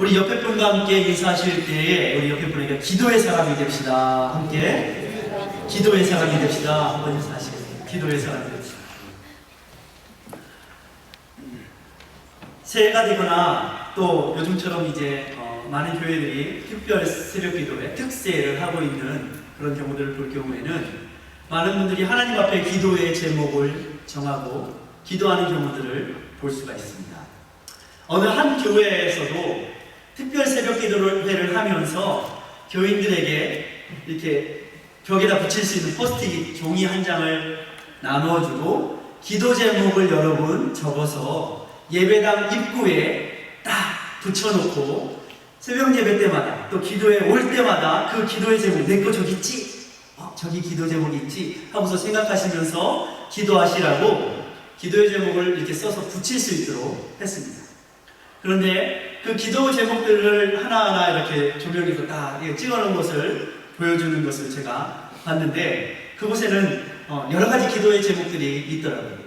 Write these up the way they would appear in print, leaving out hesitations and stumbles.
우리 옆에 분과 함께 인사하실 때에 우리 옆에 분에게 기도의 사람이 됩시다. 함께 기도의 사람이 됩시다. 한번 인사하시겠습니다. 기도의 사람이 됩시다. 새해가 되거나 또 요즘처럼 이제 많은 교회들이 특별 새벽 기도회 특세를 하고 있는 그런 경우들을 볼 경우에는 많은 분들이 하나님 앞에 기도의 제목을 정하고 기도하는 경우들을 볼 수가 있습니다. 어느 한 교회에서도 특별 새벽 기도회를 하면서 교인들에게 이렇게 벽에다 붙일 수 있는 포스트잇 종이 한 장을 나눠주고 기도 제목을 여러 분 적어서 예배당 입구에 딱 붙여놓고 새벽 예배 때마다 또 기도에 올 때마다 그 기도의 제목 내 거 저기 있지? 저기 기도 제목이 있지? 하고서 생각하시면서 기도하시라고 기도의 제목을 이렇게 써서 붙일 수 있도록 했습니다. 그런데 그 기도 제목들을 하나하나 이렇게 조명에서 딱 찍어놓은 것을 보여주는 것을 제가 봤는데 그곳에는 여러 가지 기도의 제목들이 있더라고요.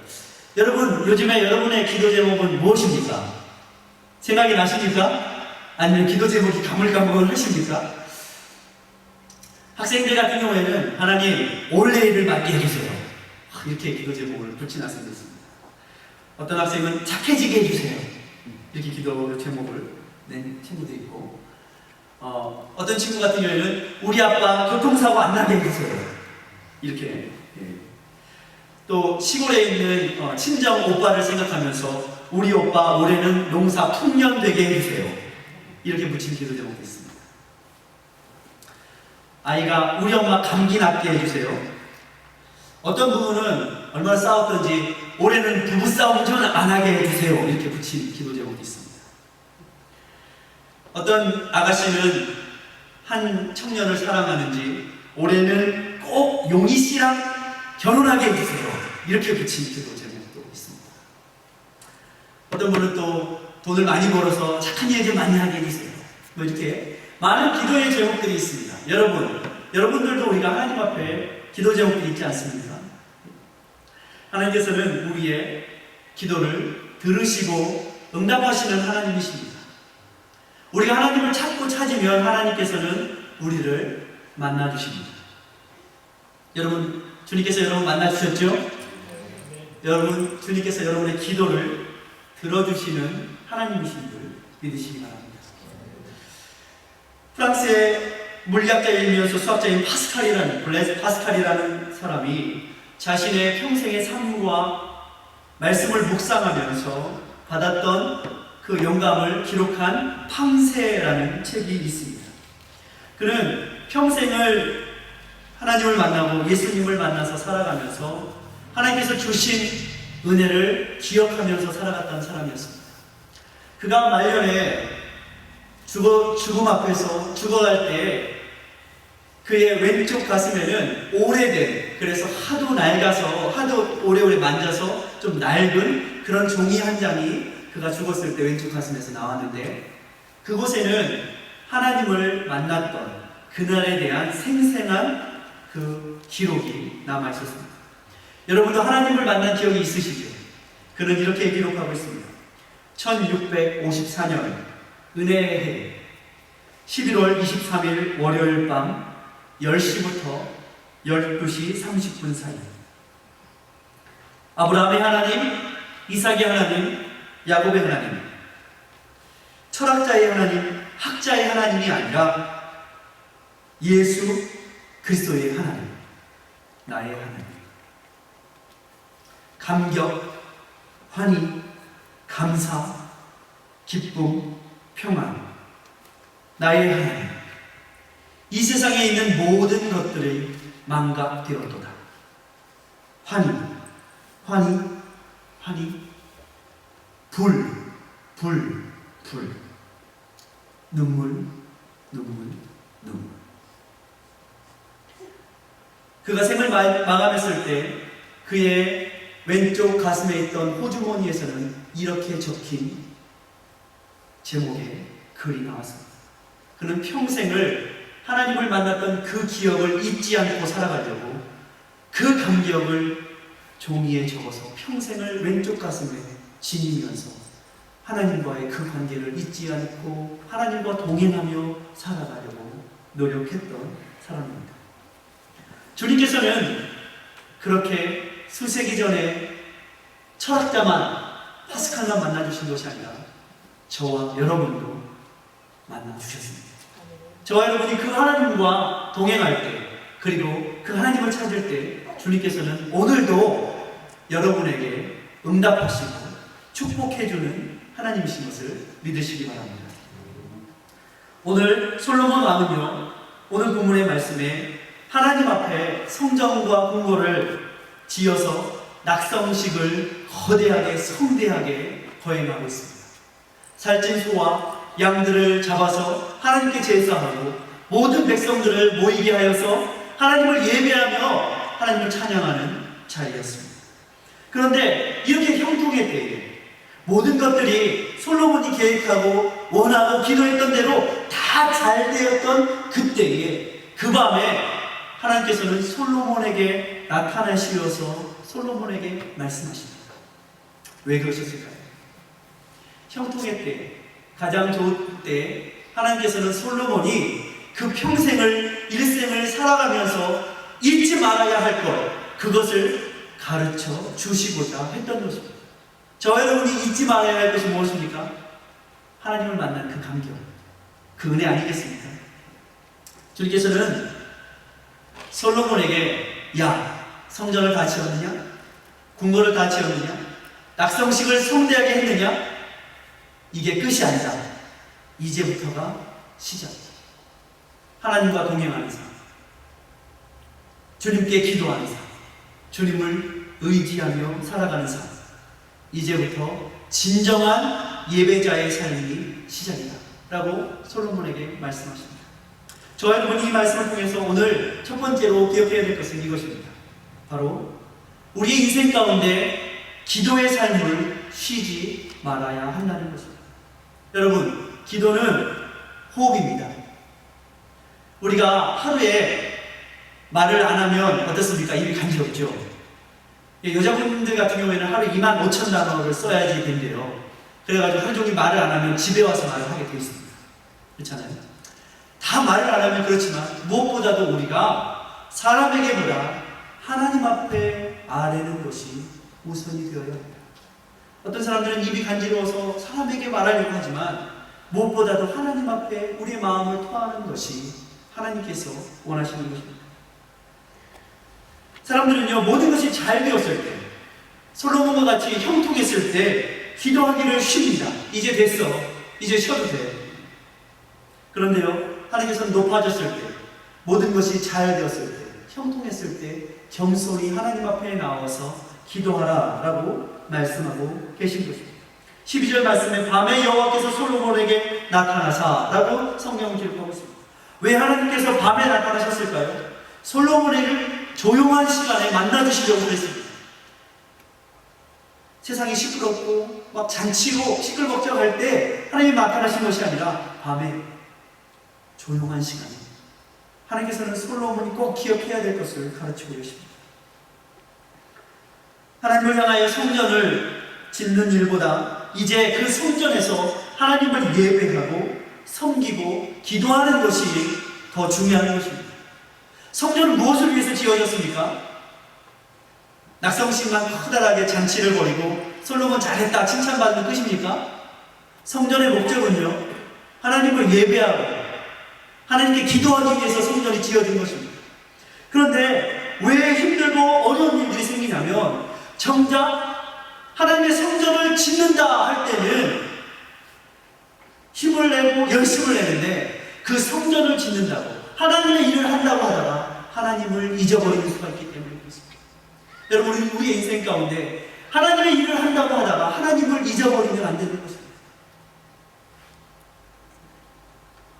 여러분, 요즘에 여러분의 기도 제목은 무엇입니까? 생각이 나십니까? 아니면 기도 제목이 가물가물하십니까? 학생들 같은 경우에는 하나님 올해를 맞게 해주세요. 이렇게 기도 제목을 붙여놨습니다. 어떤 학생은 착해지게 해주세요. 이렇게 기도 제목을 낸 친구도 있고 어떤 친구 같은 경우에는 우리 아빠 교통사고 안 나게 해주세요. 이렇게 또 시골에 있는 친정 오빠를 생각하면서 우리 오빠 올해는 농사 풍년되게 해주세요. 이렇게 붙인 기도 제목도 있습니다. 아이가 우리 엄마 감기 낫게 해주세요. 어떤 부부는 얼마나 싸웠던지 올해는 부부싸움 좀 안 하게 해주세요. 이렇게 붙인 기도 제목도 있습니다. 어떤 아가씨는 한 청년을 사랑하는지 올해는 꼭 용희 씨랑 결혼하게 해주세요. 이렇게 붙인 기도 제목도 있습니다. 어떤 분은 또 돈을 많이 벌어서 착한 일 좀 많이 하게 해주세요. 뭐 이렇게 많은 기도의 제목들이 있습니다. 여러분들도 우리가 하나님 앞에 기도 제목들이 있지 않습니까? 하나님께서는 우리의 기도를 들으시고 응답하시는 하나님이십니다. 우리가 하나님을 찾고 찾으면 하나님께서는 우리를 만나주십니다. 여러분, 주님께서 여러분 만나주셨죠? 여러분, 주님께서 여러분의 기도를 들어주시는 하나님이신 줄 믿으시기 바랍니다. 프랑스의 물리학자이면서 수학자인 블레즈 파스칼이라는 사람이 자신의 평생의 삶과 말씀을 묵상하면서 받았던 그 영감을 기록한 팡세라는 책이 있습니다. 그는 평생을 하나님을 만나고 예수님을 만나서 살아가면서 하나님께서 주신 은혜를 기억하면서 살아갔던 사람이었습니다. 그가 말년에 죽음 앞에서 죽어갈 때 그의 왼쪽 가슴에는 오래된, 그래서 하도 낡아서 하도 오래오래 만져서 좀 낡은 그런 종이 한 장이 그가 죽었을 때 왼쪽 가슴에서 나왔는데 그곳에는 하나님을 만났던 그날에 대한 생생한 그 기록이 남아있었습니다. 여러분도 하나님을 만난 기억이 있으시죠? 그는 이렇게 기록하고 있습니다. 1654년 은혜의 해 11월 23일 월요일 밤 10시부터 12시 30분 사이 아브라함의 하나님, 이삭의 하나님, 야곱의 하나님, 철학자의 하나님, 학자의 하나님이 아니라 예수 그리스도의 하나님, 나의 하나님. 감격, 환희, 감사, 기쁨, 평안, 나의 하나님. 이 세상에 있는 모든 것들이 망각되었도다. 환희, 환희, 환희, 불, 불, 불, 눈물, 눈물, 눈물. 그가 생을 마감했을 때 그의 왼쪽 가슴에 있던 호주머니에서는 이렇게 적힌 제목의 글이 나왔습니다. 그는 평생을 하나님을 만났던 그 기억을 잊지 않고 살아가려고 그 감격을 종이에 적어서 평생을 왼쪽 가슴에 지니면서 하나님과의 그 관계를 잊지 않고 하나님과 동행하며 살아가려고 노력했던 사람입니다. 주님께서는 그렇게 수세기 전에 철학자만 파스칼만 만나주신 것이 아니라 저와 여러분도 만나주셨습니다. 저와 여러분이 그 하나님과 동행할 때, 그리고 그 하나님을 찾을 때 주님께서는 오늘도 여러분에게 응답하시고 축복해주는 하나님이신 것을 믿으시기 바랍니다. 오늘 솔로몬 왕은요, 오늘 본문의 말씀에 하나님 앞에 성전과 궁궐을 지어서 낙성식을 거대하게 성대하게 거행하고 있습니다. 살찐 소와 양들을 잡아서 하나님께 제사하고 모든 백성들을 모이게 하여서 하나님을 예배하며 하나님을 찬양하는 자리였습니다. 그런데 이렇게 형통의 때에 모든 것들이 솔로몬이 계획하고 원하고 기도했던 대로 다 잘 되었던 그때에, 그 밤에 하나님께서는 솔로몬에게 나타나시어서 솔로몬에게 말씀하십니다. 왜 그러셨을까요? 형통의 때, 가장 좋을 때 하나님께서는 솔로몬이 그 평생을, 일생을 살아가면서 잊지 말아야 할 것, 그것을 가르쳐 주시고자 했던 것입니다. 저와 여러분이 잊지 말아야 할 것이 무엇입니까? 하나님을 만난 그 감격, 그 은혜 아니겠습니까? 주님께서는 솔로몬에게, 야, 성전을 다 지었느냐? 궁궐을 다 지었느냐? 낙성식을 성대하게 했느냐? 이게 끝이 아니다. 이제부터가 시작이다. 하나님과 동행하는 삶, 주님께 기도하는 삶, 주님을 의지하며 살아가는 삶, 이제부터 진정한 예배자의 삶이 시작이다 라고 솔로몬에게 말씀하십니다. 저와 여러분이 이 말씀을 통해서 오늘 첫 번째로 기억해야 될 것은 이것입니다. 바로 우리의 인생 가운데 기도의 삶을 쉬지 말아야 한다는 것입니다. 여러분, 기도는 호흡입니다. 우리가 하루에 말을 안 하면 어떻습니까? 입이 간지럽죠? 여자분들 같은 경우에는 하루에 25,000단어를 써야지 된대요. 그래가지고 하루 종일 말을 안 하면 집에 와서 말을 하게 되어 있습니다. 그렇잖아요? 다 말을 안 하면 그렇지만 무엇보다도 우리가 사람에게보다 하나님 앞에 아뢰는 것이 우선이 되어야 합니다. 어떤 사람들은 입이 간지러워서 사람에게 말하려고 하지만 무엇보다도 하나님 앞에 우리의 마음을 토하는 것이 하나님께서 원하시는 것입니다. 사람들은요, 모든 것이 잘 되었을 때, 솔로몬과 같이 형통했을 때 기도하기를 쉽니다. 이제 됐어, 이제 쉬어도 돼. 그런데요, 하나님께서는 높아졌을 때, 모든 것이 잘 되었을 때, 형통했을 때 겸손히 하나님 앞에 나와서 기도하라 라고 말씀하고 계신 것입니다. 12절 말씀에 밤에 여호와께서 솔로몬에게 나타나사 라고 성경을 기록하고 있습니다. 왜 하나님께서 밤에 나타나셨을까요? 솔로몬에게 조용한 시간에 만나주시려고 그랬습니다. 세상이 시끄럽고 막 잔치고 시끌벅적할 때 하나님이 나타나신 것이 아니라 밤에 조용한 시간에 하나님께서는 솔로몬이 꼭 기억해야 될 것을 가르치고 계십니다. 하나님을 향하여 성전을 짓는 일보다 이제 그 성전에서 하나님을 예배하고 섬기고 기도하는 것이 더 중요한 것입니다. 성전은 무엇을 위해서 지어졌습니까? 낙성식만 커다랗게 잔치를 벌이고 솔로몬 잘했다 칭찬받는 끝입니까? 성전의 목적은요, 하나님을 예배하고 하나님께 기도하기 위해서 성전이 지어진 것입니다. 그런데 왜 힘들고 어려운 일들이 생기냐면 정작 하나님의 성전을 짓는다 할 때는 힘을 내고 열심을 내는데 그 성전을 짓는다고 하나님의 일을 한다고 하다가 하나님을 잊어버리는 수가 있기 때문에 그렇습니다. 여러분, 우리의 인생 가운데 하나님의 일을 한다고 하다가 하나님을 잊어버리면 안 되는 것입니다.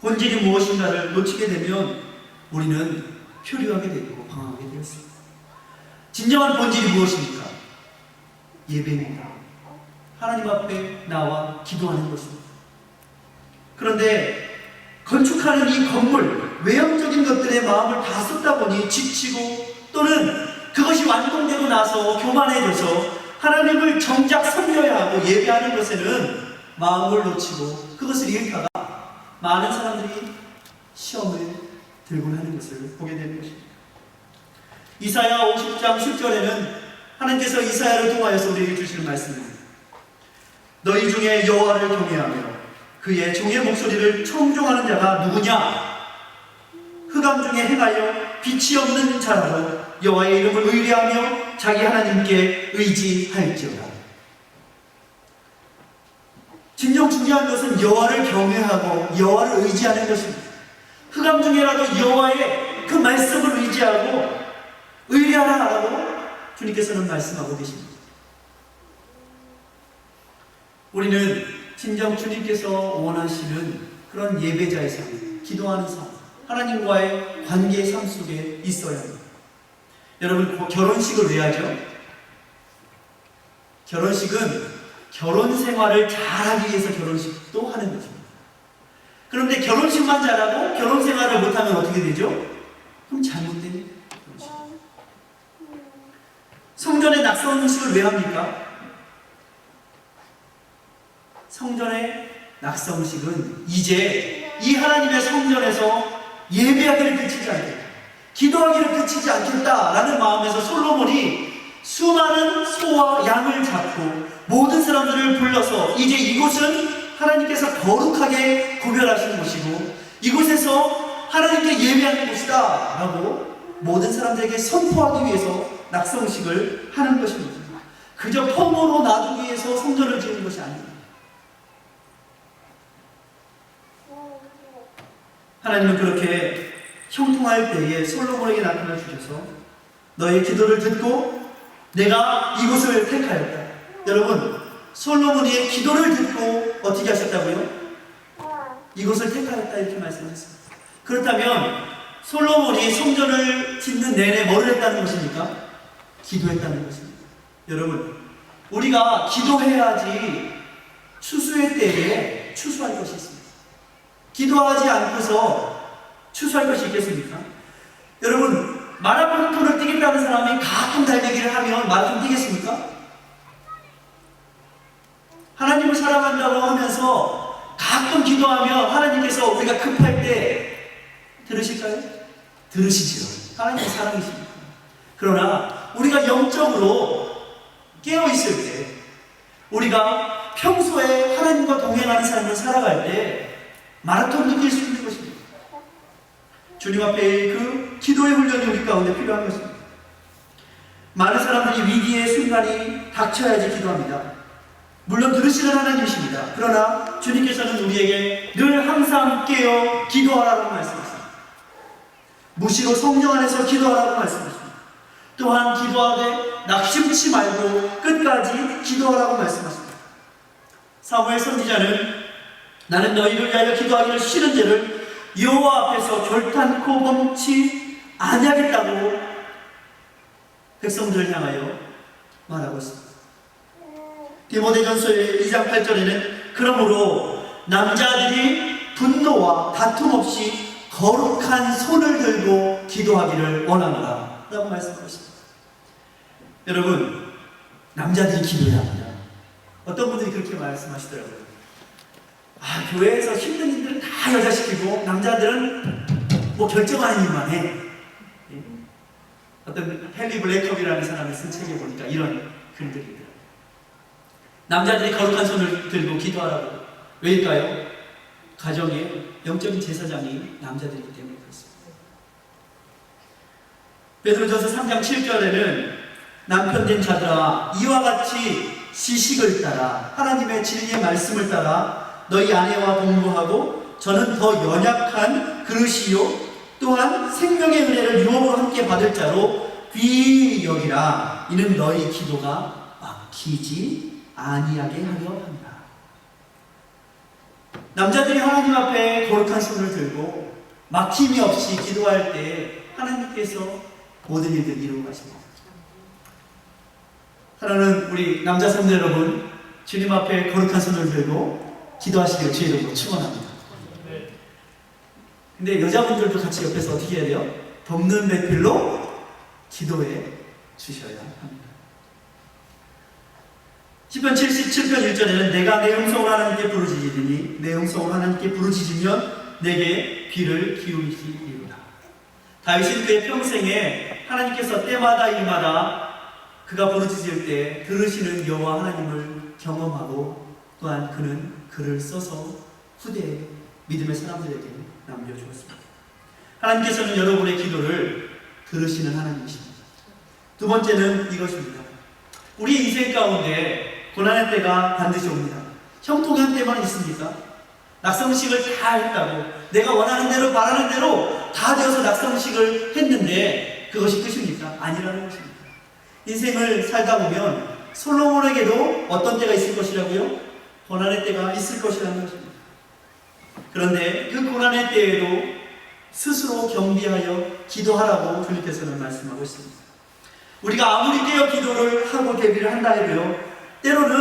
본질이 무엇인가를 놓치게 되면 우리는 표류하게 되고 방황하게 되었습니다. 진정한 본질이 무엇입니까? 예배입니다. 하나님 앞에 나와 기도하는 것입니다. 그런데 건축하는 이 건물, 외형적인 것들에 마음을 다 쏟다 보니 지치고 또는 그것이 완공되고 나서 교만해져서 하나님을 정작 섬겨야 하고 예배하는 것에는 마음을 놓치고 그것을 잃다가 많은 사람들이 시험을 들곤 하는 것을 보게 되는 것입니다. 이사야 50장 10절에는 하나님께서 이사야를 통하여서 우리에게 주시는 말씀입니다. 너희 중에 여호와를 경외하며 그의 종의 목소리를 청종하는 자가 누구냐? 흑암 중에 행하여 빛이 없는 자라도 여호와의 이름을 의뢰하며 자기 하나님께 의지할지어다. 진정 중요한 것은 여호와를 경외하고 여호와를 의지하는 것입니다. 흑암 중에라도 여호와의 그 말씀을 의지하고 의뢰하라고 주님께서는 말씀하고 계십니다. 우리는 진정 주님께서 원하시는 그런 예배자의 삶, 기도하는 삶, 하나님과의 관계의 삶 속에 있어야 합니다. 여러분, 결혼식을 왜 하죠? 결혼식은 결혼 생활을 잘하기 위해서 결혼식도 하는 것입니다. 그런데 결혼식만 잘하고 결혼 생활을 못하면 어떻게 되죠? 그럼 잘못된 결혼식. 성전의 낙성식을 왜 합니까? 성전의 낙성식은 이제 이 하나님의 성전에서 예배하기를 그치지 않겠다, 기도하기를 그치지 않겠다라는 마음에서 솔로몬이 수많은 소와 양을 잡고 모든 사람들을 불러서 이제 이곳은 하나님께서 거룩하게 구별하신 곳이고 이곳에서 하나님께 예배하는 곳이다 라고 모든 사람들에게 선포하기 위해서 낙성식을 하는 것입니다. 그저 펑으로 놔두기 위해서 성전을 지은 것이 아닙니다. 하나님은 그렇게 형통할 때에 솔로몬에게 나타나 주셔서 너의 기도를 듣고 내가 이곳을 택하였다. 여러분, 솔로몬의 기도를 듣고 어떻게 하셨다고요? 이곳을 택하였다 이렇게 말씀하셨습니다. 그렇다면 솔로몬이 성전을 짓는 내내 뭘 했다는 것입니까? 기도했다는 것입니다. 여러분, 우리가 기도해야지 추수의 때에 추수할 것이 있습니다. 기도하지 않고서 추수할 것이 있겠습니까? 여러분, 마라톤을 뛰겠다는 사람이 가끔 달리기를 하면 마라톤 뛰겠습니까? 하나님을 사랑한다고 하면서 가끔 기도하면 하나님께서 우리가 급할 때 들으실까요? 들으시지요. 하나님의 사랑이십니다. 그러나 우리가 영적으로 깨어있을 때, 우리가 평소에 하나님과 동행하는 삶을 살아갈 때 마라톤도 뛸 수 있는 것입니다. 주님 앞에 그 기도의 훈련이 우리 가운데 필요한 것입니다. 많은 사람들이 위기의 순간이 닥쳐야지 기도합니다. 물론 들으시는 하나님이십니다. 그러나 주님께서는 우리에게 늘 항상 깨어 기도하라고 말씀하십니다. 무시로 성령 안에서 기도하라고 말씀하십니다. 또한 기도하되 낙심치 말고 끝까지 기도하라고 말씀하십니다. 사무엘 선지자는 나는 너희를 위하여 기도하기를 싫은데를 여호와 앞에서 결탄코 범치 아니하겠다고 백성들을 향하여 말하고 있습니다. 디모데전서 2장 8절에는 그러므로 남자들이 분노와 다툼 없이 거룩한 손을 들고 기도하기를 원하노라 라고 말씀하고 있습니다. 여러분, 남자들이 기도해야 합니다. 어떤 분들이 그렇게 말씀하시더라고요. 교회에서 힘든 일들은 다 여자시키고 남자들은 뭐 결정하는 일만 해. 어떤 헨리 블레이컵이라는 사람이 쓴 책에 보니까 이런 글들이 있더라고요. 남자들이 거룩한 손을 들고 기도하라고. 왜일까요? 가정의 영적인 제사장이 남자들이기 때문에 그렇습니다. 베드로전서 3장 7절에는 남편된 자들아 이와 같이 지식을 따라 하나님의 진리의 말씀을 따라 너희 아내와 공부하고 저는 더 연약한 그릇이요 또한 생명의 은혜를 유업으로 함께 받을 자로 귀히 여기라. 이는 너희 기도가 막히지 아니하게 하려 합니다. 남자들이 하나님 앞에 거룩한 손을 들고 막힘이 없이 기도할 때 하나님께서 모든 일들을 이루고 가십니다. 사랑하는 우리 남자 성도 여러분, 주님 앞에 거룩한 손을 들고 기도하시길 주의 이름으로 축원합니다. 근데 여자분들도 같이 옆에서 어떻게 해야 돼요? 덮는 배필로 기도해 주셔야 합니다. 시편 77편 1절에는 내가 내 음성을 하나님께 부르짖으니 내 음성을 하나님께 부르짖으면 내게 귀를 기울이시리로다. 다윗은 그의 평생에 하나님께서 때마다 일마다 그가 부르짖을 때 들으시는 여호와 하나님을 경험하고 또한 그는 글을 써서 후대에 믿음의 사람들에게 남겨주었습니다. 하나님께서는 여러분의 기도를 들으시는 하나님이십니다. 두 번째는 이것입니다. 우리 인생 가운데 고난의 때가 반드시 옵니다. 형통한 때만 있습니까? 낙성식을 다 했다고 내가 원하는 대로 바라는 대로 다 되어서 낙성식을 했는데 그것이 끝입니까? 아니라는 것입니다. 인생을 살다 보면 솔로몬에게도 어떤 때가 있을 것이라고요? 고난의 때가 있을 것이라는 것입니다. 그런데 그 고난의 때에도 스스로 경비하여 기도하라고 주님께서는 말씀하고 있습니다. 우리가 아무리 깨어 기도를 하고 대비를 한다 해도요, 때로는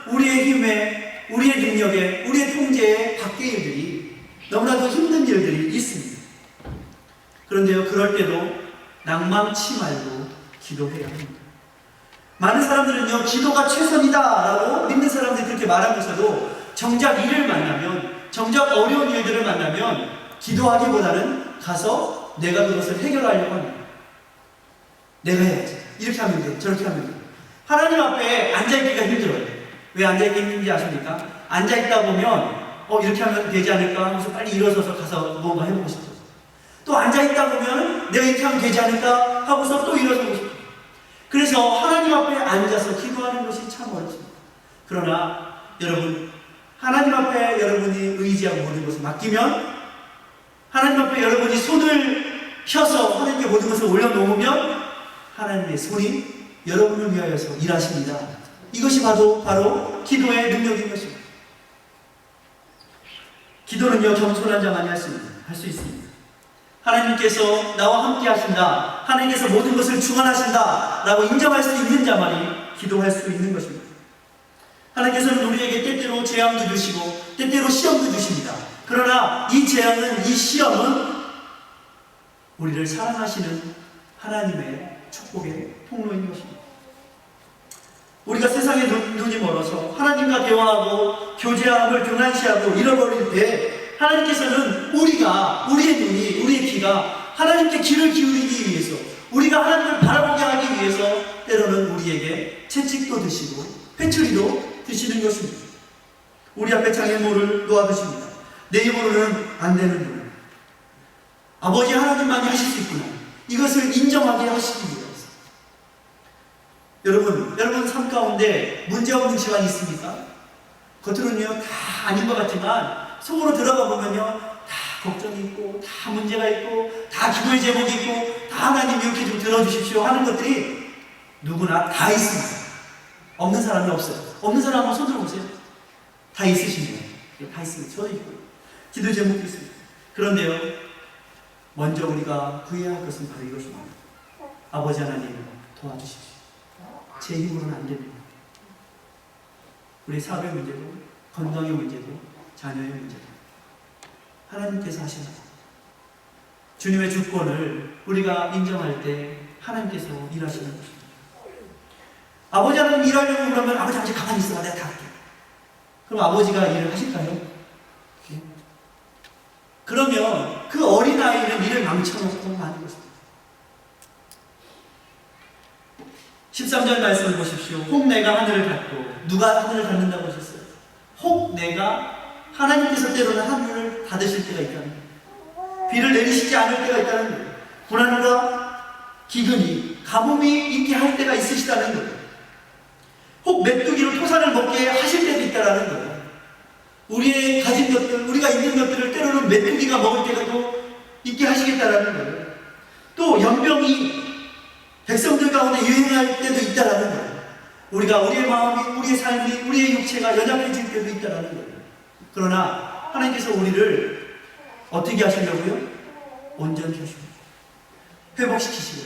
우리의 힘에, 우리의 능력에, 우리의 통제에 밖의 일들이 너무나도 힘든 일들이 있습니다. 그런데요, 그럴 때도 낭망치 말고 기도해야 합니다. 많은 사람들은요, 기도가 최선이다 라고 믿는 사람들이 그렇게 말하면서도 정작 일을 만나면, 정작 어려운 일들을 만나면 기도하기보다는 가서 내가 그것을 해결하려고 합니다. 내가 해야지. 이렇게 하면 돼. 저렇게 하면 돼. 하나님 앞에 앉아있기가 힘들어요. 왜 앉아있기 힘든지 아십니까? 앉아있다 보면 이렇게 하면 되지 않을까 하면서 빨리 일어서서 가서 뭔가 해보고 싶어요. 또 앉아있다 보면 내가 이렇게 하면 되지 않을까 하고서 또 일어서고 싶어요. 그래서 하나님 앞에 앉아서 기도하는 것이 참 어렵습니다. 그러나 여러분, 하나님 앞에 여러분이 의지하고 모든 것을 맡기면, 하나님 앞에 여러분이 손을 펴서 하나님께 모든 것을 올려놓으면 하나님의 손이 여러분을 위하여서 일하십니다. 이것이 바로 기도의 능력인 것입니다. 기도는요, 겸손한 자만이 할 수 있습니다. 하나님께서 나와 함께 하신다, 하나님께서 모든 것을 주관하신다 라고 인정할 수 있는 자만이 기도할 수 있는 것입니다. 하나님께서는 우리에게 때때로 재앙도 주시고 때때로 시험도 주십니다. 그러나 이 재앙은, 이 시험은 우리를 사랑하시는 하나님의 축복의 통로인 것입니다. 우리가 세상에 눈이 멀어서 하나님과 대화하고 교제함을 등한시하고 잃어버릴 때 하나님께서는 우리의 눈이, 우리의 귀가 하나님께 귀를 기울이기 위해서, 우리가 하나님을 바라보게 하기 위해서 때로는 우리에게 채찍도 드시고 회초리도 드시는 것입니다. 우리 앞에 장애물을 놓아두십니다. 내 입으로는 안 되는 일, 아버지 하나님만이 하실 수 있구나, 이것을 인정하게 하시기 위해서. 여러분 삶 가운데 문제없는 시간이 있습니까? 겉으로는요 다 아닌 것 같지만 속으로 들어가 보면요 다 걱정이 있고, 다 문제가 있고, 다 기도의 제목이 있고, 다 하나님 이렇게 좀 들어주십시오 하는 것들이 누구나 다 있습니다. 없는 사람이 없어요. 없는 사람 한번 손 들어보세요. 다 있으십니다. 다 있습니다. 저도 있고요. 기도 제목도 있습니다. 그런데요, 먼저 우리가 구해야 할 것은 바로 이것입니다. 아버지 하나님 도와주십시오. 제 힘으로는 안 됩니다. 우리 사업의 문제도, 건강의 문제도, 자녀의 문제도 하나님께서 하시는 거예요. 주님의 주권을 우리가 인정할 때 하나님께서 일하시는 것입니다. 아버지 하나님 일하려고 그러면 아버지 아직 가만히 있어, 내가 다 할게. 그럼 아버지가 일을 하실까요? 그러면 그 어린아이는 일을 망쳐놓고 마는 것입니다. 13절 말씀을 보십시오. 혹 내가 하늘을 닫고, 누가 하늘을 닫는다고 하셨어요? 혹 내가, 하나님께서 때로는 하늘을 닫으실 때가 있다는 거예요. 비를 내리시지 않을 때가 있다는 거예요. 고난과 기근이, 가뭄이 있게 할 때가 있으시다는 거예요. 혹 메뚜기로 토산을 먹게 하실 때도 있다는 거예요. 우리의 가진 것들, 우리가 있는 것들을 때로는 메뚜기가 먹을 때도 있게 하시겠다는 거예요. 또 연병이 백성들 가운데 유행할 때도 있다는 거예요. 우리의 마음이, 우리의 삶이, 우리의 육체가 연약해질 때도 있다는 거예요. 그러나 하나님께서 우리를 어떻게 하시려고요? 온전히 하시고 회복시키시고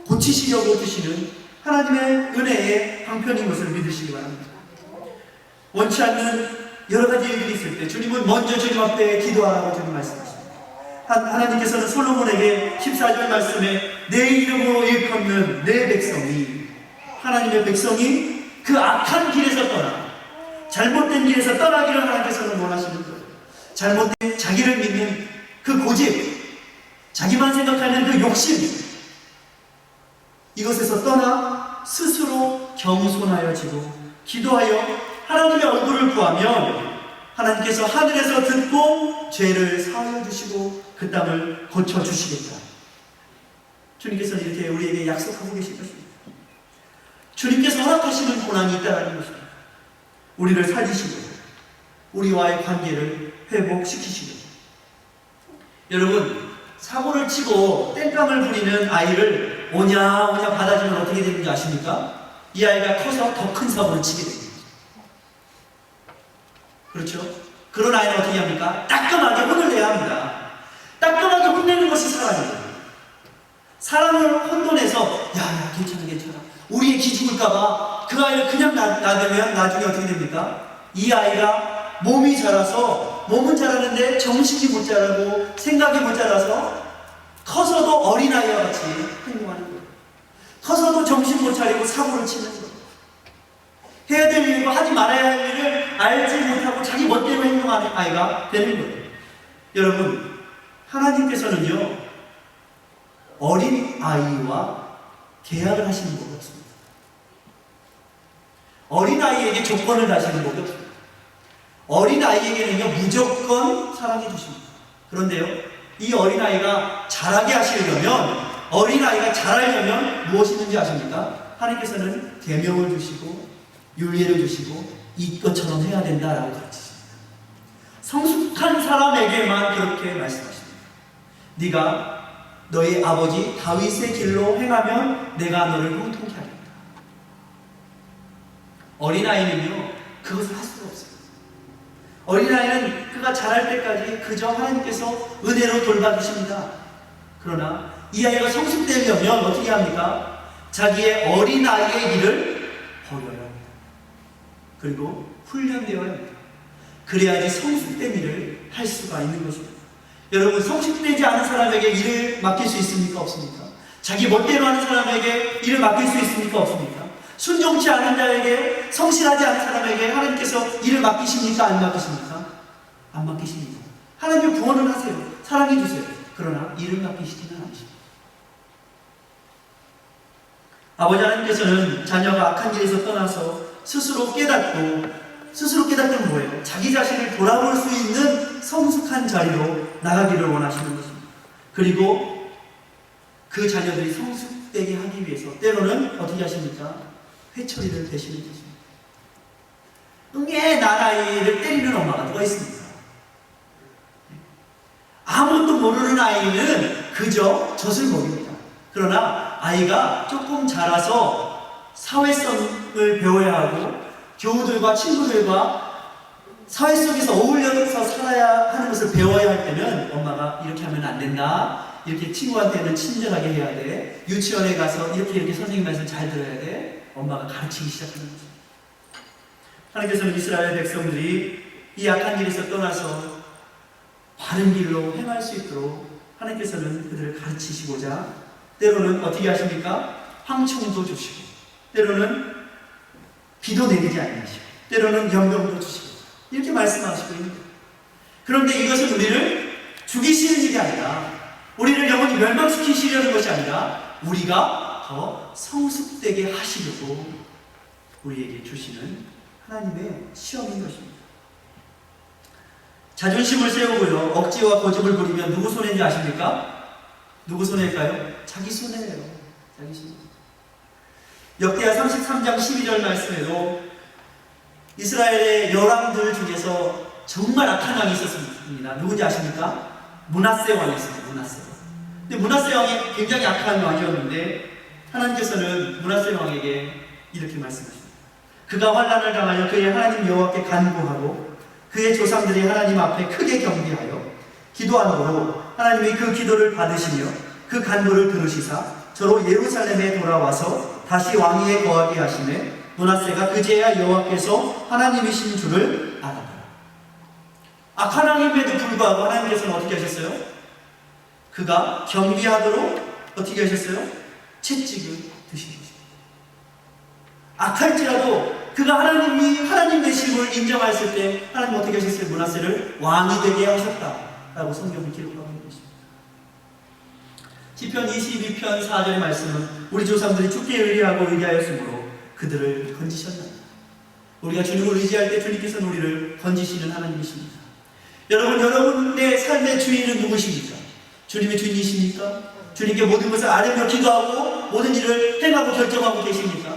고치시려고 드시는 하나님의 은혜의 방편인 것을 믿으시기 바랍니다. 원치 않는 여러 가지 일들이 있을 때 주님은 먼저 주님 앞에 기도하라고 주님 말씀하십니다. 하나님께서는 솔로몬에게 14절 말씀에 내 이름으로 일컫는 내 백성이, 하나님의 백성이 그 악한 길에서 잘못된 길에서 떠나기를 하나님께서는 원하시는 거예요. 잘못된 자기를 믿는 그 고집, 자기만 생각하는 그 욕심, 이것에서 떠나 스스로 겸손하여지고 기도하여 하나님의 얼굴을 구하면 하나님께서 하늘에서 듣고 죄를 사하여 주시고 그 땅을 고쳐주시겠다. 주님께서는 이렇게 우리에게 약속하고 계신 것입니다. 주님께서 허락하시는 고난이 있다는 것입니다. 우리를 살리시고 우리와의 관계를 회복시키시고. 여러분, 사고를 치고 땡깡을 부리는 아이를 오냐 받아주면 어떻게 되는지 아십니까? 이 아이가 커서 더 큰 사고를 치게 됩니다. 그렇죠? 그런 아이는 어떻게 합니까? 따끔하게 혼을 내야 합니다. 따끔하게 혼내는 것이 사랑이에요. 사랑을 혼돈해서 야 괜찮아 우리의 기죽을까봐 그 아이를 그냥 놔두면 나중에 어떻게 됩니까? 이 아이가 몸이 자라서 몸은 자라는데 정신이 못 자라고 생각이 못 자라서 커서도 어린아이와 같이 행동하는 거예요. 커서도 정신 못 차리고 사고를 치는 거예요. 해야 될 일과 하지 말아야 할 일을 알지 못하고 자기 멋대로 행동하는 아이가 되는 거예요. 여러분, 하나님께서는요 어린 아이와 계약을 하시는 법이 없습니다. 어린 아이에게 조건을 다시는 법이 없습니다. 어린 아이에게는요 무조건 사랑해 주십니다. 그런데요 이 어린 아이가 자라게 하시려면, 어린 아이가 자라려면 무엇이 있는지 아십니까? 하나님께서는 계명을 주시고 윤리를 주시고 이것처럼 해야 된다라고 가르치십니다. 성숙한 사람에게만 그렇게 말씀하십니다. 네가 너희 아버지 다윗의 길로 행하면 내가 너를 형통케 하리라. 어린아이는요 그것을 할 수가 없어요. 어린아이는 그가 자랄 때까지 그저 하나님께서 은혜로 돌봐주십니다. 그러나 이 아이가 성숙되려면 어떻게 합니까? 자기의 어린아이의 길을 버려야 합니다. 그리고 훈련되어야 합니다. 그래야지 성숙된 일을 할 수가 있는 것입니다. 여러분, 성숙되지 않은 사람에게 일을 맡길 수 있습니까? 없습니까? 자기 멋대로 하는 사람에게 일을 맡길 수 있습니까? 없습니까? 순종치 않은 자에게, 성실하지 않은 사람에게 하나님께서 일을 맡기십니까? 안 맡기십니까? 안 맡기십니다. 하나님 구원을 하세요. 사랑해 주세요. 그러나 일을 맡기시지는 않으십니다. 아버지 하나님께서는 자녀가 악한 길에서 떠나서 스스로 깨닫는 뭐예요? 자기 자신을 돌아볼 수 있는 성숙한 자리로 나가기를 원하시는 것입니다. 그리고 그 자녀들이 성숙되게 하기 위해서 때로는 어떻게 하십니까? 회초리를 대시는 것입니다. 응애 나라이를 때리는 엄마가 누가 있습니까? 아무것도 모르는 아이는 그저 젖을 먹입니다. 그러나 아이가 조금 자라서 사회성을 배워야 하고 교우들과 친구들과 사회 속에서 어울려서 살아야 하는 것을 배워야 할 때는 엄마가 이렇게 하면 안 된다, 이렇게 친구한테는 친절하게 해야 돼, 유치원에 가서 이렇게 선생님 말씀 잘 들어야 돼, 엄마가 가르치기 시작하는 거죠. 하나님께서는 이스라엘 백성들이 이 악한 길에서 떠나서 바른 길로 행할 수 있도록 하나님께서는 그들을 가르치시고자 때로는 어떻게 하십니까? 황청도 주시고, 때로는 비도 내리지 않으시고, 때로는 연병도 주시고, 이렇게 말씀하시고 있는 거예요. 그런데 이것은 우리를 죽이시는 일이 아니라, 우리를 영원히 멸망시키시려는 것이 아니라, 우리가 더 성숙되게 하시려고 우리에게 주시는 하나님의 시험인 것입니다. 자존심을 세우고요, 억지와 고집을 부리면 누구 손해인지 아십니까? 누구 손해일까요? 자기 손해예요. 자기 손해. 역대하 33장 12절 말씀에도 이스라엘의 열왕들 중에서 정말 악한 왕이 있었습니다. 누구지 아십니까? 므낫세 왕이 있습니다. 므낫세 왕. 근데 므낫세 왕이 굉장히 악한 왕이었는데 하나님께서는 므낫세 왕에게 이렇게 말씀하십니다. 그가 환난을 당하여 그의 하나님 여호와께 간구하고 그의 조상들이 하나님 앞에 크게 경배하여 기도함으로 하나님이 그 기도를 받으시며 그 간구를 들으시사 저로 예루살렘에 돌아와서 다시 왕위에 거하게 하시매 므낫세가 그제야 여호와께서 하나님이신 줄을 알았더라. 악한 왕임에도 불구하고 하나님께서는 어떻게 하셨어요? 그가 경비하도록 어떻게 하셨어요? 채찍을 드신 것입니다. 악할지라도 그가 하나님 되심을 인정했을 때 하나님 어떻게 하셨어요? 므낫세를 왕이 되게 하셨다라고 성경을 기록하고 있는 것입니다. 시편 22편 4절의 말씀은 우리 조상들이 주께 의리하고 의리하였으므로 그들을 건지셨나이다. 우리가 주님을 의지할 때 주님께서는 우리를 건지시는 하나님이십니다. 여러분의 삶의 주인은 누구십니까? 주님의 주인이십니까? 주님께 모든 것을 아뢰며 기도하고 모든 일을 행하고 결정하고 계십니까?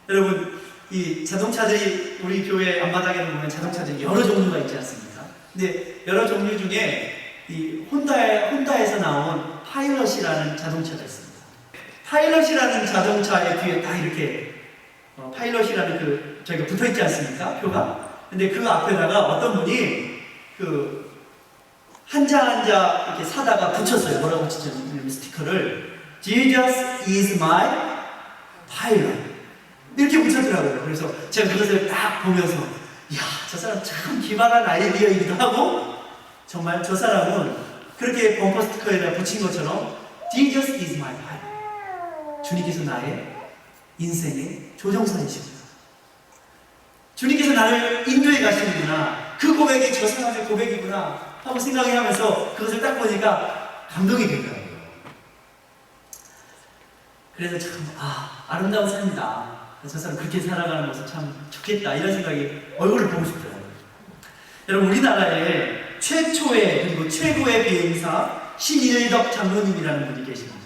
여러분, 이 자동차들이 우리 교회 앞마당에 보면 자동차들이 여러 종류가 있지 않습니까? 근데 여러 종류 중에 이 혼다에서 나온 파일럿이라는 자동차가 있습니다. 파일럿이라는 자동차의 뒤에 딱 이렇게 파일럿이라는 저희가 붙어있지 않습니까? 표가. 근데 그 앞에다가 어떤 분이 한 장 한 장 이렇게 사다가 붙였어요. 뭐라고 붙였냐면 스티커를 Jesus is my pilot 이렇게 붙였더라고요. 그래서 제가 그것을 딱 보면서 이야, 저 사람 참 기발한 아이디어이기도 하고 정말 저 사람은 그렇게 범퍼 스티커에다 붙인 것처럼 Jesus is my pilot, 주님께서 나의 인생의 조종사이십니다. 주님께서 나를 인도해 가시는구나, 그 고백이 저 사람의 고백이구나 하고 생각하면서 그것을 딱 보니까 감동이 되더라고요. 그래서 참 아름다운 삶이다, 저 사람 그렇게 살아가는 모습 참 좋겠다, 이런 생각이 얼굴을 보고 싶더라고요. 여러분, 우리나라에 최초의 그리고 최고의 비행사 신일덕 장로님이라는 분이 계십니다.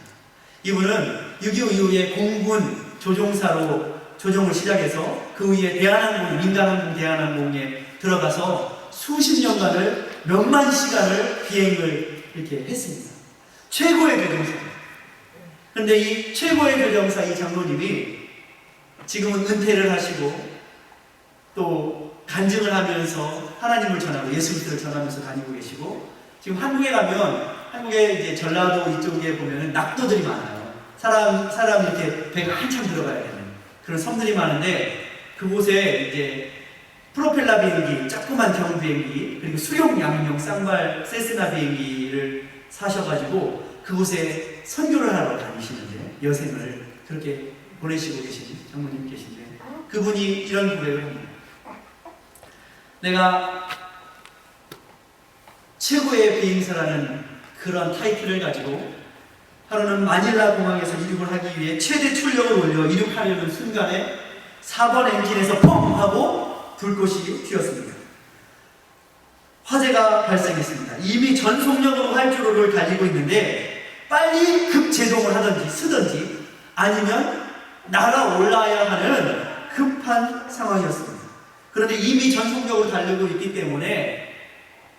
이분은 6.25 이후에 공군 조종사로 조종을 시작해서 그 후에 대한항공, 민간항공 대한항공에 들어가서 수십 년간을 몇만 시간을 비행을 이렇게 했습니다. 최고의 조종사. 그런데 이 최고의 조종사 이 장로님이 지금은 은퇴를 하시고 또 간증을 하면서 하나님을 전하고 예수 그리스도를 전하면서 다니고 계시고, 지금 한국에 가면 한국의 이제 전라도 이쪽에 보면은 낙도들이 많아요. 사람 이렇게 배가 한참 들어가야 되는 그런 섬들이 많은데, 그곳에 이제 프로펠러 비행기, 조그만 경우 비행기, 그리고 수용 양용 쌍발 세스나 비행기를 사셔가지고 그곳에 선교를 하러 다니시는데, 여생을 그렇게 보내시고 계신 장모님 계신데, 그분이 이런 고백을 합니다. 내가 최고의 비행사라는 그런 타이틀을 가지고 하루는 마닐라 공항에서 이륙을 하기 위해 최대 출력을 올려 이륙하려는 순간에 4번 엔진에서 펑 하고 불꽃이 튀었습니다. 화재가 발생했습니다. 이미 전속력으로 활주로를 달리고 있는데 빨리 급제동을 하든지 쓰든지 아니면 날아올라야 하는 급한 상황이었습니다. 그런데 이미 전속력으로 달리고 있기 때문에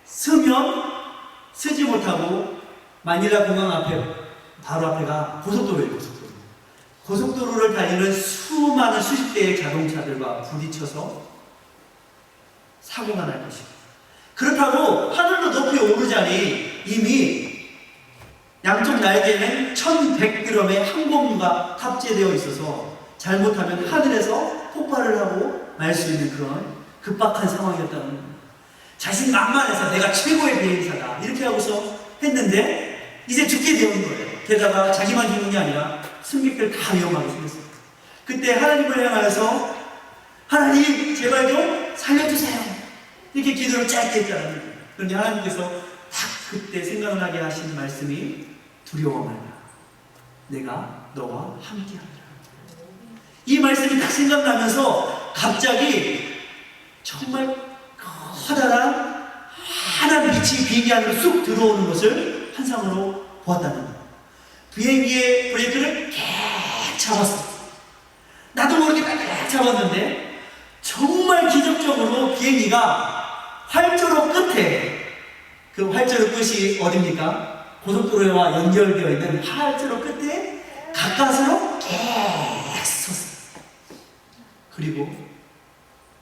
쓰지 못하고 마닐라 공항 앞에 바로 앞에가 고속도로예요. 고속도로를 달리는 수많은 수십 대의 자동차들과 부딪혀서 사고가 날 것입니다. 그렇다고 하늘로 높이 오르자니 이미 양쪽 날개에는 1100g의 항공유가 탑재되어 있어서 잘못하면 하늘에서 폭발을 하고 말 수 있는 그런 급박한 상황이었다는 겁니다. 자신만만해서 내가 최고의 비행사다 이렇게 하고서 했는데 이제 죽게 되는 거예요. 게다가 자기만 죽는 게 아니라 승객들 다 위험하게 생겼어요. 그때 하나님을 향하여서 하나님 제발 좀 살려주세요 이렇게 기도를 짧게 했잖아요. 그런데 하나님께서 딱 그때 생각나게 하신 말씀이 두려워 말라, 내가 너와 함께하리라. 이 말씀이 딱 생각나면서 갑자기 정말 커다란 하얀 빛이 비행기 안으로 쑥 들어오는 것을 환상으로 보았다는 거예요. 비행기의 브레이크를 쫙 잡았어요. 나도 모르게 딱 잡았는데 정말 기적적으로 비행기가 활주로 끝에, 그 활주로 끝이 어딥니까? 고속도로와 연결되어 있는 활주로 끝에 가까스로 쫙 섰어요. 그리고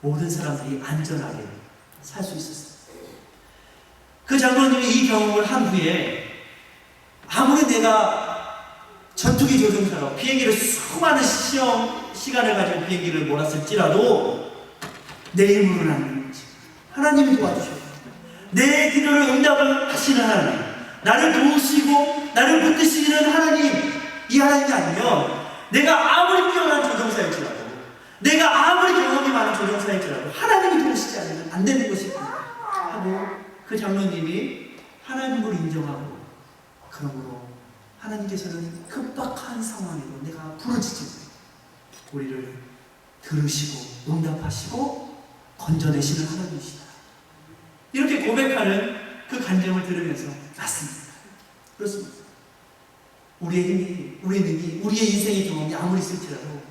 모든 사람들이 안전하게 살 수 있었어요. 그 장로님이 이 경험을 한 후에 아무리 내가 전투기 조종사로 비행기를 수많은 시간을 가지고 비행기를 몰았을지라도 내 힘으로는 안 되지. 하나님이 도와주셔요. 내 기도를 응답을 하시는 하나님, 나를 도우시고 나를 붙드시는 하나님, 이 하나님이 아니면 내가 아무리 뛰어난 조종사일지라도 내가 아무리 경험이 많은 조종사일지라도 하나님이 도우시지 않으면 안 되는 것입니다 하고 그 장로님이 하나님을 인정하고, 그러므로 하나님께서는 급박한 상황에도 내가 부르짖으면 우리를 들으시고 응답하시고 건져내시는 하나님이시다, 이렇게 고백하는 그 간증을 들으면서 맞습니다, 그렇습니다. 우리의 힘이, 우리의 능이, 우리의 인생의 경험이 아무리 있을지라도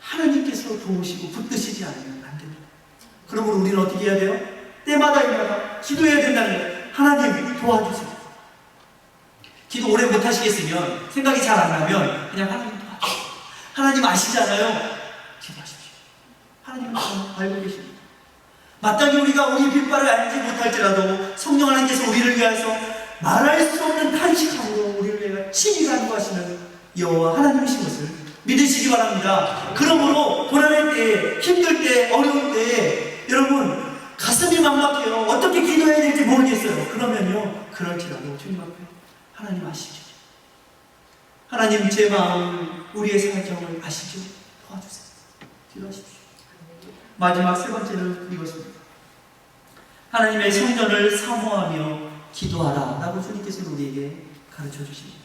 하나님께서 도우시고 붙드시지 않으면 안 됩니다. 그러므로 우리는 어떻게 해야 돼요? 때마다 기도해야 된다는 거예요. 하나님 도와주세요. 기도 오래 못 하시겠으면, 생각이 잘 안 나면 그냥 하나님 도와주세요. 하나님 아시잖아요. 기도하십시오. 하나님은 다 알고 계십니다. 마땅히 우리가 우리의 빗발을 알지 못할지라도 성령 하나님께서 우리를 위해서 말할 수 없는 탄식함으로 우리를 위해 친히 간구하시는 여호와 하나님이신 것을 믿으시기 바랍니다. 그러므로 고난의 때에, 힘들 때, 어려울 때에 여러분 가슴이 막막해요. 어떻게 기도해야 될지 모르겠어요. 그러면요, 그럴지라도 주님 앞에 하나님 아시죠? 하나님 제 마음, 우리의 사정을 아시죠? 도와주세요. 기도하십시오. 마지막 세 번째는 이것입니다. 하나님의 성전을 사모하며 기도하라 라고 주님께서 우리에게 가르쳐 주십니다.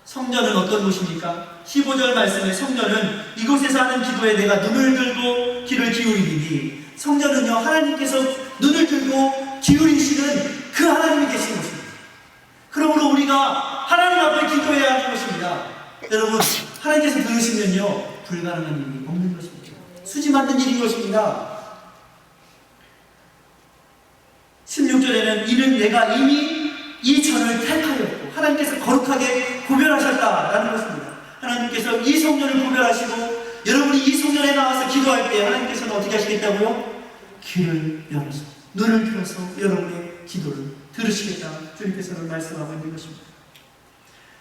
성전은 어떤 곳입니까? 15절 말씀에 성전은 이곳에서 하는 기도에 내가 눈을 들고 귀를 기울이니, 성전은요 하나님께서 눈을 들고 기울이시는 그 하나님이 계신 곳입니다. 그러므로 우리가 하나님 앞에 기도해야 하는 것입니다. 여러분, 하나님께서 들으시면요 불가능한 일이 없는 것입니다. 수지 만든 일인 것입니다. 16절에는 이는 내가 이미 이 전을 택하였고, 하나님께서 거룩하게 구별하셨다라는 것입니다. 하나님께서 이 성전을 구별하시고 여러분이 이 성전에 나와서 기도할 때 하나님께서는 어떻게 하시겠다고요? 귀를 열어서, 눈을 들어서 여러분의 기도를 들으시겠다 주님께서는 말씀하고 있는 것입니다.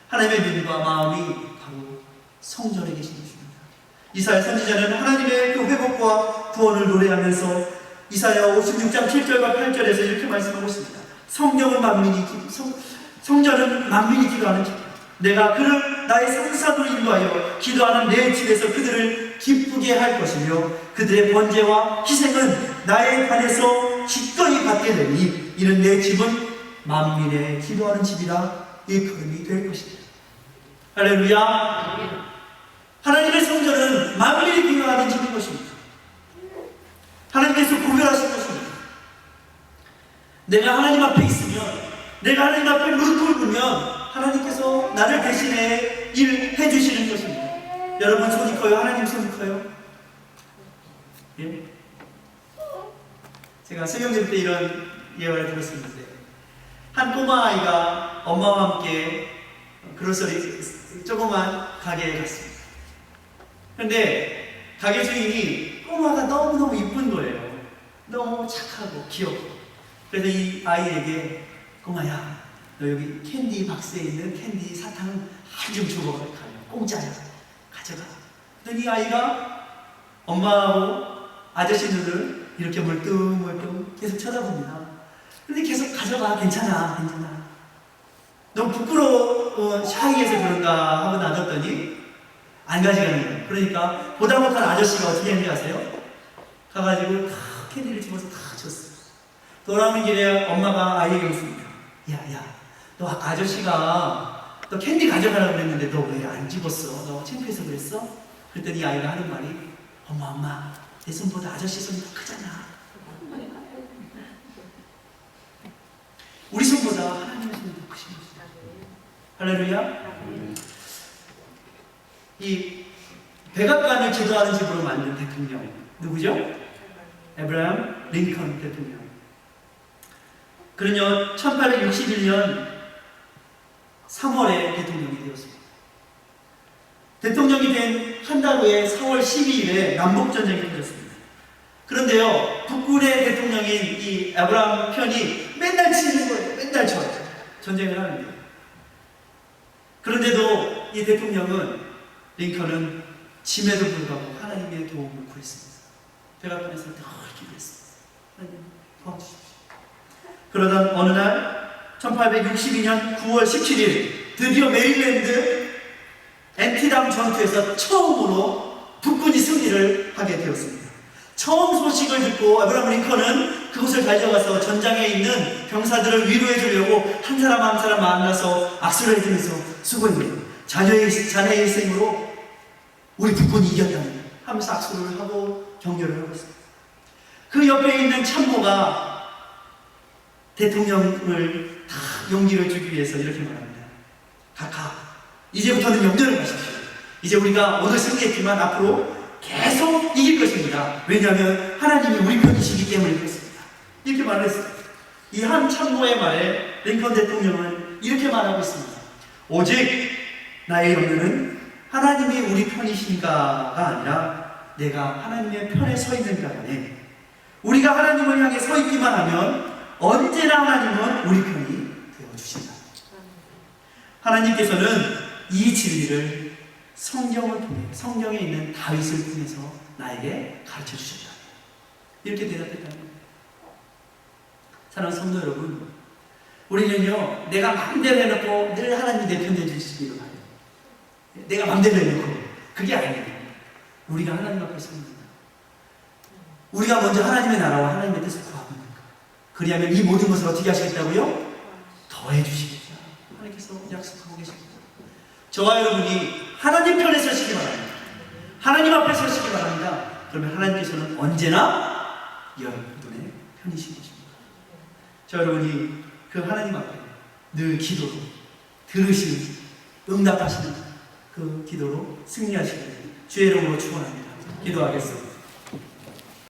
하나님의 눈과 마음이 바로 성전에 계신 것입니다. 이사야 선지자는 하나님의 그 회복과 구원을 노래하면서 이사야 56장 7절과 8절에서 이렇게 말씀하고 있습니다. 성전은 만민이 기도하는 집, 내가 그를 나의 상사로 인도하여 기도하는 내 집에서 그들을 기쁘게 할 것이며 그들의 번제와 희생은 나의 관에서 기꺼이 받게 되니 이는 내 집은 만민의 기도하는 집이라 일컬음이 될 것이다. 할렐루야. 하나님의 성전은 만민이 기도하는 집인 것입니다. 하나님께서 구별하신 것입니다. 내가 하나님 앞에 있으면, 내가 하나님 앞에 무릎 꿇으면 하나님께서 나를 대신해 일해 주시는 것입니다. 여러분 손이 커요? 하나님 손이 커요? 예? 제가 새경대 때 이런 예화를 들었었는데, 한 꼬마 아이가 엄마와 함께 그로서리 조그만 가게에 갔습니다. 그런데 가게 주인이 꼬마가 너무너무 이쁜 거예요. 너무 착하고 귀엽고. 그래서 이 아이에게, 꼬마야, 너 여기 캔디 박스에 있는 캔디 사탕은 좀 주고 가요. 공짜야. 가져가. 그랬더니 이 아이가 엄마하고 아저씨 눈을 이렇게 멀뚱멀뚱 계속 쳐다봅니다. 그런데 계속 가져가. 괜찮아. 괜찮아. 너무 부끄러워, 샤이해서 그런가 하고 놔뒀더니 안 가져가는 거예요. 그러니까 보다 못한 아저씨가 어떻게 했는지 아세요? 가가지고 다 캔디를 집어서 다 줬어요. 돌아오는 길에 엄마가 아이에게 묻습니다. 야, 너 아까 아저씨가 너 캔디 가져가라고 그랬는데 너 왜 안 집었어? 너 창피해서 그랬어? 그랬더니 아이가 하는 말이, 엄마, 내 손보다 아저씨 손이 더 크잖아. 우리 손보다 하나님의 손이 더 크신 것이다. 할렐루야. 이 백악관을 기도하는 집으로 만든 대통령 누구죠? 에브라함 링컨 대통령. 그는요 1861년 3월에 대통령이 되었습니다. 대통령이 된 한 달 후에 4월 12일에 남북전쟁이 터졌습니다. 그런데요 북군의 대통령인 이 에브라함 편이 맨날 치는 거예요. 맨날 쳐요. 전쟁을 하는데. 그런데도 이 대통령은, 링컨은 짐에도 불구하고 하나님의 도움을 구했습니다. 백악관에서 늘 기도했습니다. 하나님 도와주십시오. 그러던 어느 날 1862년 9월 17일 드디어 메릴랜드 엔티담 전투에서 처음으로 북군이 승리를 하게 되었습니다. 처음 소식을 듣고 아브라함 링컨은 그곳을 달려가서 전장에 있는 병사들을 위로해 주려고 한 사람 한 사람 만나서 악수를 해주면서 수고했네요. 자네의 일생으로 우리 북군이 이겼다는 하면서 악수를 하고 격려를 하고 있습니다. 그 옆에 있는 참모가 대통령을 다 용기를 주기 위해서 이렇게 말합니다. 각하, 이제부터는 염려를 마십시오. 이제 우리가 오늘 승리했지만 앞으로 계속 이길 것입니다. 왜냐하면 하나님이 우리 편이시기 때문에 그렇습니다. 이렇게 말을 했습니다. 이 한 참모의 말에 링컨 대통령은 이렇게 말하고 있습니다. 오직 나의 염려는 하나님이 우리 편이신가가 아니라 내가 하나님의 편에 서 있는가 하네. 우리가 하나님을 향해 서 있기만 하면 언제나 하나님은 우리 편이 되어주신다. 하나님께서는 이 진리를 성경을 통해, 성경에 있는 다윗을 통해서 나에게 가르쳐 주셨다. 이렇게 대답했다는 겁니다. 사랑하는 성도 여러분, 우리는요, 내가 마음대로 해놓고 늘 하나님이 내 편 되주시기를 바래요. 내가 마음대로 해놓고, 그게 아니에요. 우리가 하나님 앞에 섭니다. 우리가 먼저 하나님의 나라와 하나님의 뜻을 구하고 있는 것. 그리하면 이 모든 것을 어떻게 하시겠다고요? 더해 주시겠죠. 하나님께서 약속하고 계십니다. 저와 여러분이 하나님 편에 서시기 바랍니다. 하나님 앞에 서시기 바랍니다. 그러면 하나님께서는 언제나 여러분의 편이신 것입니다. 저 여러분이 그 하나님 앞에 늘 기도로 들으시는, 응답하시는 그 기도로 승리하시길 주의 이름으로 축원합니다. 기도하겠습니다.